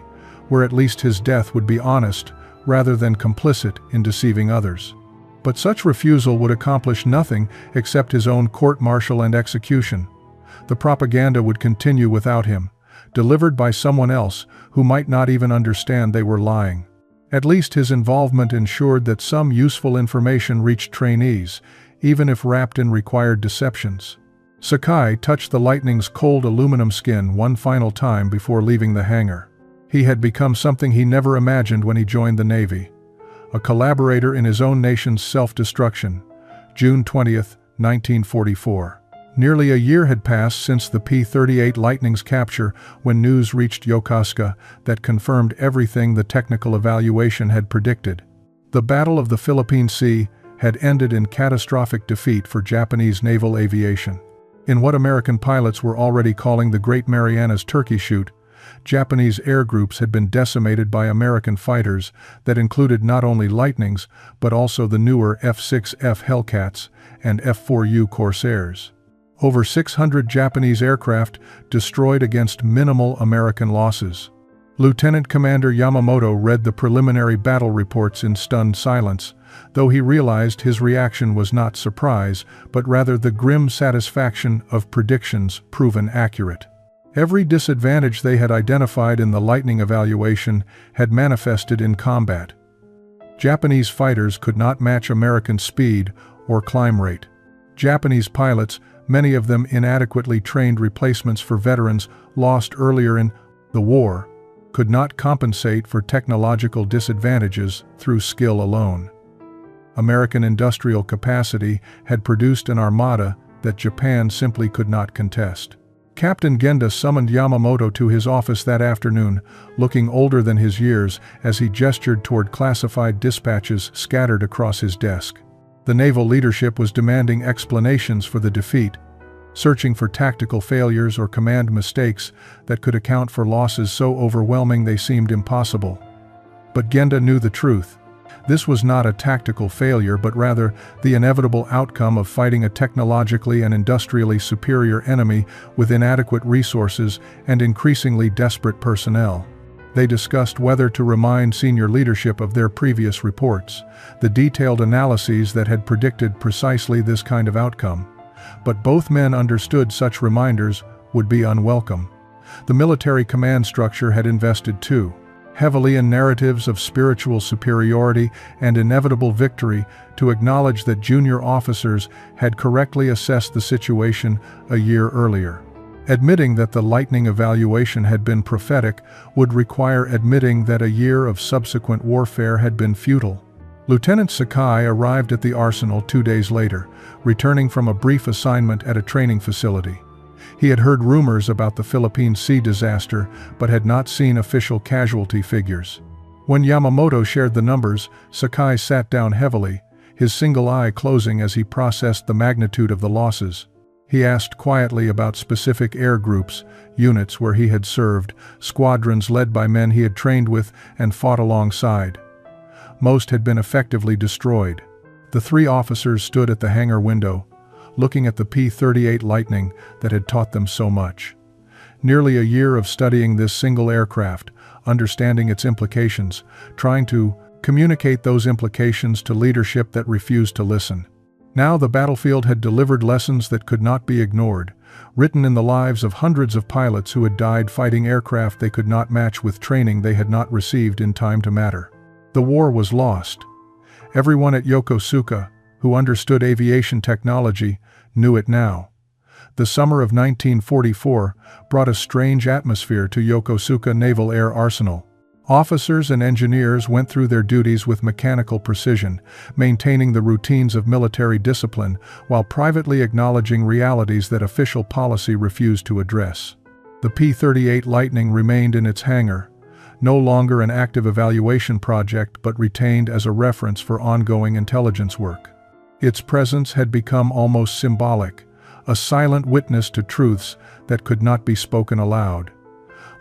where at least his death would be honest rather than complicit in deceiving others. But such refusal would accomplish nothing except his own court-martial and execution. The propaganda would continue without him, delivered by someone else who might not even understand they were lying. At least his involvement ensured that some useful information reached trainees, even if wrapped in required deceptions. Sakai touched the Lightning's cold aluminum skin one final time before leaving the hangar. He had become something he never imagined when he joined the Navy, a collaborator in his own nation's self-destruction. June 20, 1944. Nearly a year had passed since the P-38 Lightning's capture when news reached Yokosuka that confirmed everything the technical evaluation had predicted. The Battle of the Philippine Sea had ended in catastrophic defeat for Japanese naval aviation. In what American pilots were already calling the Great Marianas Turkey Shoot, Japanese air groups had been decimated by American fighters that included not only Lightnings but also the newer F-6F Hellcats and F-4U Corsairs. Over 600 Japanese aircraft destroyed against minimal American losses. Lieutenant Commander Yamamoto read the preliminary battle reports in stunned silence, though he realized his reaction was not surprise, but rather the grim satisfaction of predictions proven accurate. Every disadvantage they had identified in the Lightning evaluation had manifested in combat. Japanese fighters could not match American speed or climb rate. Japanese pilots, many of them inadequately trained replacements for veterans lost earlier in the war, could not compensate for technological disadvantages through skill alone. American industrial capacity had produced an armada that Japan simply could not contest. Captain Genda summoned Yamamoto to his office that afternoon, looking older than his years as he gestured toward classified dispatches scattered across his desk. The naval leadership was demanding explanations for the defeat, searching for tactical failures or command mistakes that could account for losses so overwhelming they seemed impossible. But Genda knew the truth. This was not a tactical failure, but rather the inevitable outcome of fighting a technologically and industrially superior enemy with inadequate resources and increasingly desperate personnel. They discussed whether to remind senior leadership of their previous reports, the detailed analyses that had predicted precisely this kind of outcome. But both men understood such reminders would be unwelcome. The military command structure had invested too heavily in narratives of spiritual superiority and inevitable victory to acknowledge that junior officers had correctly assessed the situation a year earlier. Admitting that the lightning evaluation had been prophetic would require admitting that a year of subsequent warfare had been futile. Lieutenant Sakai arrived at the arsenal 2 days later, returning from a brief assignment at a training facility. He had heard rumors about the Philippine Sea disaster, but had not seen official casualty figures. When Yamamoto shared the numbers, Sakai sat down heavily, his single eye closing as he processed the magnitude of the losses. He asked quietly about specific air groups, units where he had served, squadrons led by men he had trained with and fought alongside. Most had been effectively destroyed. The 3 officers stood at the hangar window, looking at the P-38 Lightning that had taught them so much. Nearly a year of studying this single aircraft, understanding its implications, trying to communicate those implications to leadership that refused to listen. Now the battlefield had delivered lessons that could not be ignored, written in the lives of hundreds of pilots who had died fighting aircraft they could not match with training they had not received in time to matter. The war was lost. Everyone at Yokosuka, who understood aviation technology, knew it now. The summer of 1944 brought a strange atmosphere to Yokosuka Naval Air Arsenal. Officers and engineers went through their duties with mechanical precision, maintaining the routines of military discipline while privately acknowledging realities that official policy refused to address. The P-38 Lightning remained in its hangar, no longer an active evaluation project but retained as a reference for ongoing intelligence work. Its presence had become almost symbolic, a silent witness to truths that could not be spoken aloud.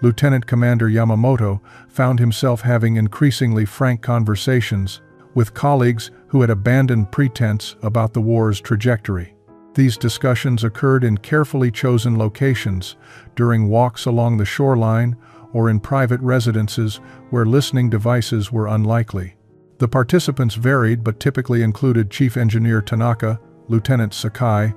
Lieutenant Commander Yamamoto found himself having increasingly frank conversations with colleagues who had abandoned pretense about the war's trajectory. These discussions occurred in carefully chosen locations, during walks along the shoreline, or in private residences where listening devices were unlikely. The participants varied but typically included Chief Engineer Tanaka, Lieutenant Sakai,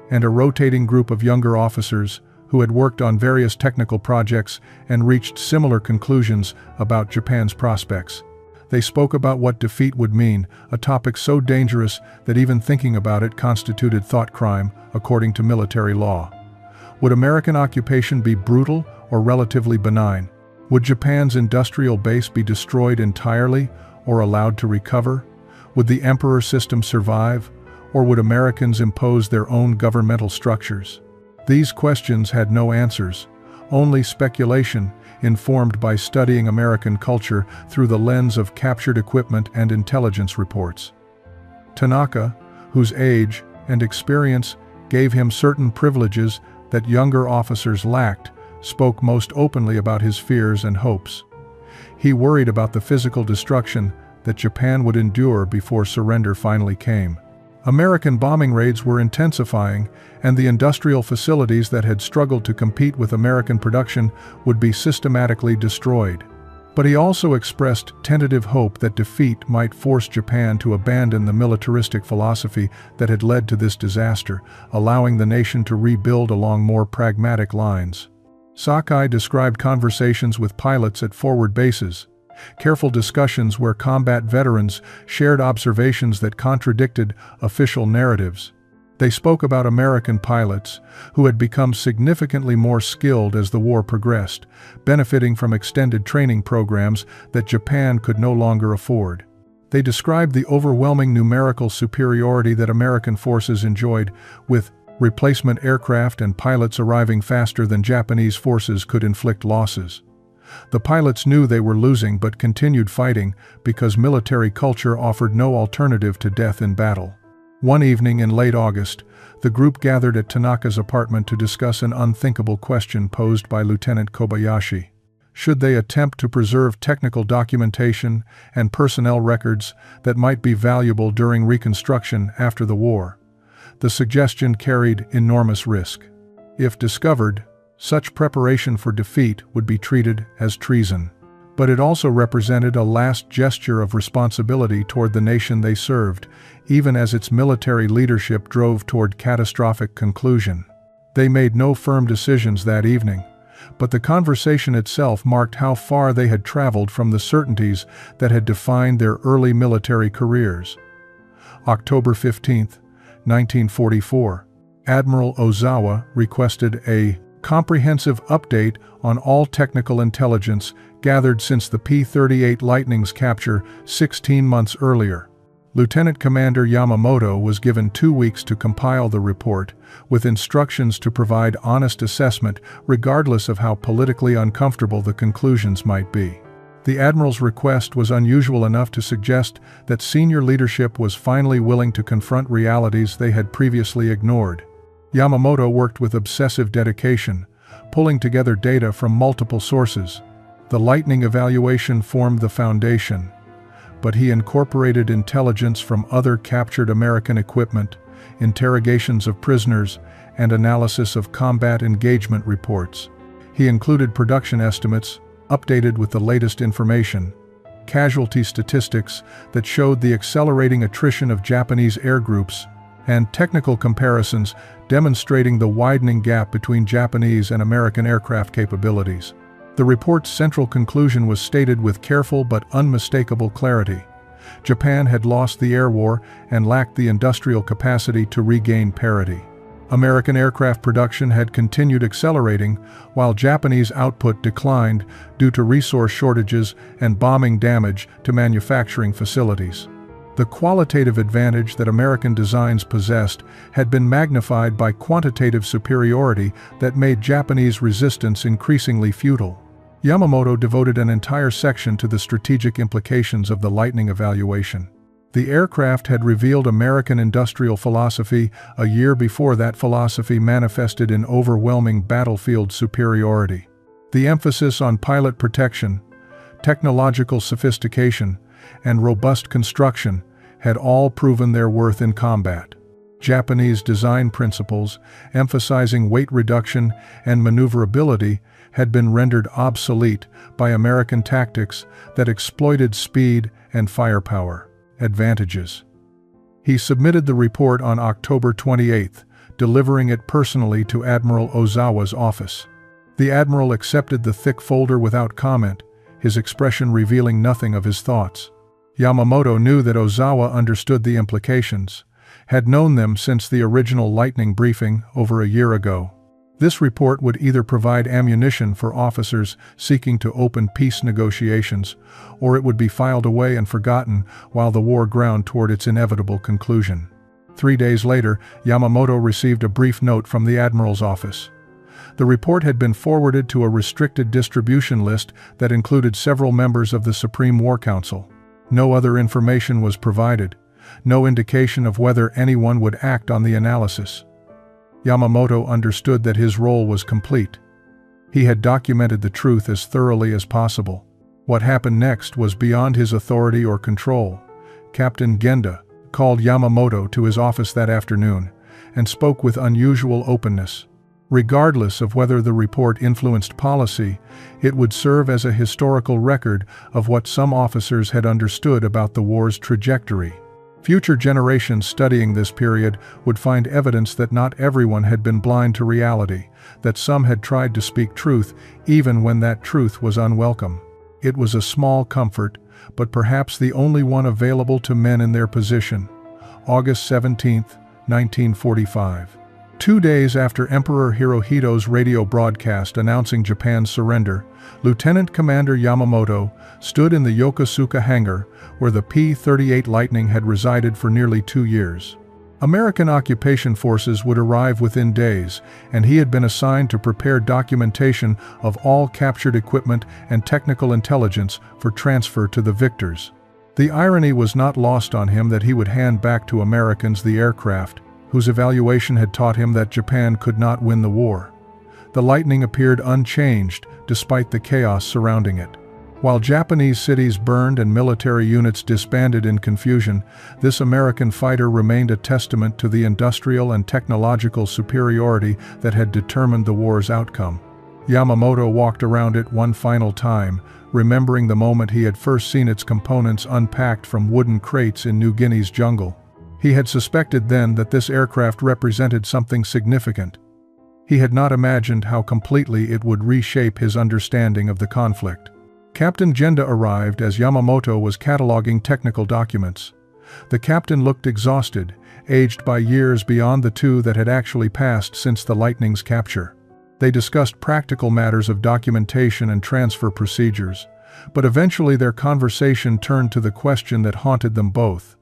and a rotating group of younger officers who had worked on various technical projects and reached similar conclusions about Japan's prospects. They spoke about what defeat would mean, a topic so dangerous that even thinking about it constituted thought crime, according to military law. Would American occupation be brutal or relatively benign? Would Japan's industrial base be destroyed entirely or allowed to recover? Would the emperor system survive, or would Americans impose their own governmental structures? These questions had no answers, only speculation, informed by studying American culture through the lens of captured equipment and intelligence reports. Tanaka, whose age and experience gave him certain privileges that younger officers lacked, spoke most openly about his fears and hopes. He worried about the physical destruction that Japan would endure before surrender finally came. American bombing raids were intensifying, and the industrial facilities that had struggled to compete with American production would be systematically destroyed. But he also expressed tentative hope that defeat might force Japan to abandon the militaristic philosophy that had led to this disaster, allowing the nation to rebuild along more pragmatic lines. Sakai described conversations with pilots at forward bases, careful discussions where combat veterans shared observations that contradicted official narratives. They spoke about American pilots, who had become significantly more skilled as the war progressed, benefiting from extended training programs that Japan could no longer afford. They described the overwhelming numerical superiority that American forces enjoyed, with replacement aircraft and pilots arriving faster than Japanese forces could inflict losses. The pilots knew they were losing but continued fighting because military culture offered no alternative to death in battle. One evening in late August, the group gathered at Tanaka's apartment to discuss an unthinkable question posed by Lieutenant Kobayashi. Should they attempt to preserve technical documentation and personnel records that might be valuable during reconstruction after the war? The suggestion carried enormous risk. If discovered, such preparation for defeat would be treated as treason. But it also represented a last gesture of responsibility toward the nation they served, even as its military leadership drove toward catastrophic conclusion. They made no firm decisions that evening, but the conversation itself marked how far they had traveled from the certainties that had defined their early military careers. October 15, 1944, Admiral Ozawa requested a comprehensive update on all technical intelligence gathered since the P-38 Lightning's capture 16 months earlier. Lieutenant Commander Yamamoto was given 2 weeks to compile the report, with instructions to provide honest assessment regardless of how politically uncomfortable the conclusions might be. The Admiral's request was unusual enough to suggest that senior leadership was finally willing to confront realities they had previously ignored. Yamamoto worked with obsessive dedication, pulling together data from multiple sources. The Lightning evaluation formed the foundation, but he incorporated intelligence from other captured American equipment, interrogations of prisoners, and analysis of combat engagement reports. He included production estimates, updated with the latest information, casualty statistics that showed the accelerating attrition of Japanese air groups, and technical comparisons demonstrating the widening gap between Japanese and American aircraft capabilities. The report's central conclusion was stated with careful but unmistakable clarity. Japan had lost the air war and lacked the industrial capacity to regain parity. American aircraft production had continued accelerating, while Japanese output declined due to resource shortages and bombing damage to manufacturing facilities. The qualitative advantage that American designs possessed had been magnified by quantitative superiority that made Japanese resistance increasingly futile. Yamamoto devoted an entire section to the strategic implications of the Lightning evaluation. The aircraft had revealed American industrial philosophy a year before that philosophy manifested in overwhelming battlefield superiority. The emphasis on pilot protection, technological sophistication, and robust construction had all proven their worth in combat. Japanese design principles, emphasizing weight reduction and maneuverability, had been rendered obsolete by American tactics that exploited speed and firepower advantages. He submitted the report on October 28, delivering it personally to Admiral Ozawa's office. The Admiral accepted the thick folder without comment, his expression revealing nothing of his thoughts. Yamamoto knew that Ozawa understood the implications, had known them since the original Lightning briefing over a year ago. This report would either provide ammunition for officers seeking to open peace negotiations, or it would be filed away and forgotten while the war ground toward its inevitable conclusion. 3 days later, Yamamoto received a brief note from the Admiral's office. The report had been forwarded to a restricted distribution list that included several members of the Supreme War Council. No other information was provided, no indication of whether anyone would act on the analysis. Yamamoto understood that his role was complete. He had documented the truth as thoroughly as possible. What happened next was beyond his authority or control. Captain Genda called Yamamoto to his office that afternoon and spoke with unusual openness. Regardless of whether the report influenced policy, it would serve as a historical record of what some officers had understood about the war's trajectory. Future generations studying this period would find evidence that not everyone had been blind to reality, that some had tried to speak truth even when that truth was unwelcome. It was a small comfort, but perhaps the only one available to men in their position. August 17, 1945. 2 days after Emperor Hirohito's radio broadcast announcing Japan's surrender, Lieutenant Commander Yamamoto stood in the Yokosuka hangar where the P-38 Lightning had resided for nearly 2 years. American occupation forces would arrive within days, and he had been assigned to prepare documentation of all captured equipment and technical intelligence for transfer to the victors. The irony was not lost on him that he would hand back to Americans the aircraft, whose evaluation had taught him that Japan could not win the war. The Lightning appeared unchanged, despite the chaos surrounding it. While Japanese cities burned and military units disbanded in confusion, this American fighter remained a testament to the industrial and technological superiority that had determined the war's outcome. Yamamoto walked around it one final time, remembering the moment he had first seen its components unpacked from wooden crates in New Guinea's jungle. He had suspected then that this aircraft represented something significant. He had not imagined how completely it would reshape his understanding of the conflict. Captain Genda arrived as Yamamoto was cataloging technical documents. The captain looked exhausted, aged by years beyond the two that had actually passed since the Lightning's capture. They discussed practical matters of documentation and transfer procedures, but eventually their conversation turned to the question that haunted them both.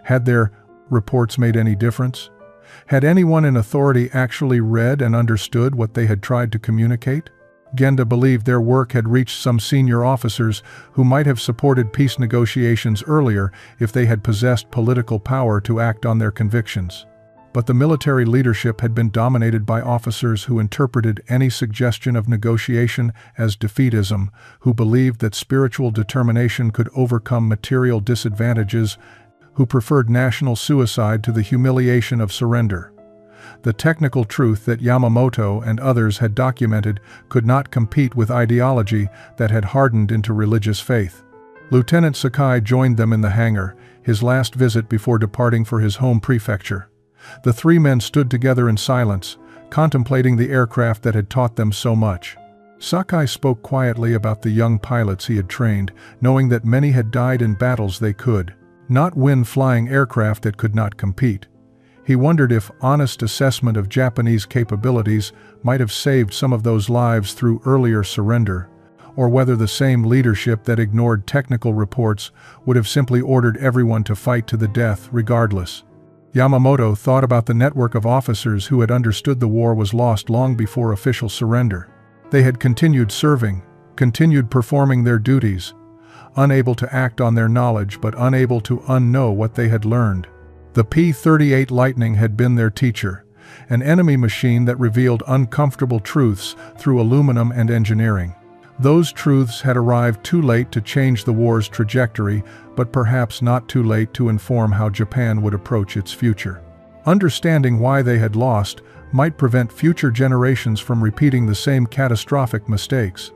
Had their reports made any difference? Had anyone in authority actually read and understood what they had tried to communicate? Genda believed their work had reached some senior officers who might have supported peace negotiations earlier if they had possessed political power to act on their convictions. But the military leadership had been dominated by officers who interpreted any suggestion of negotiation as defeatism, who believed that spiritual determination could overcome material disadvantages, who preferred national suicide to the humiliation of surrender. The technical truth that Yamamoto and others had documented could not compete with ideology that had hardened into religious faith. Lieutenant Sakai joined them in the hangar, his last visit before departing for his home prefecture. The three men stood together in silence, contemplating the aircraft that had taught them so much. Sakai spoke quietly about the young pilots he had trained, knowing that many had died in battles they could not win, flying aircraft that could not compete. He wondered if honest assessment of Japanese capabilities might have saved some of those lives through earlier surrender, or whether the same leadership that ignored technical reports would have simply ordered everyone to fight to the death regardless. Yamamoto thought about the network of officers who had understood the war was lost long before official surrender. They had continued serving, continued performing their duties, unable to act on their knowledge but unable to unknow what they had learned. The P-38 Lightning had been their teacher, an enemy machine that revealed uncomfortable truths through aluminum and engineering. Those truths had arrived too late to change the war's trajectory, but perhaps not too late to inform how Japan would approach its future. Understanding why they had lost might prevent future generations from repeating the same catastrophic mistakes.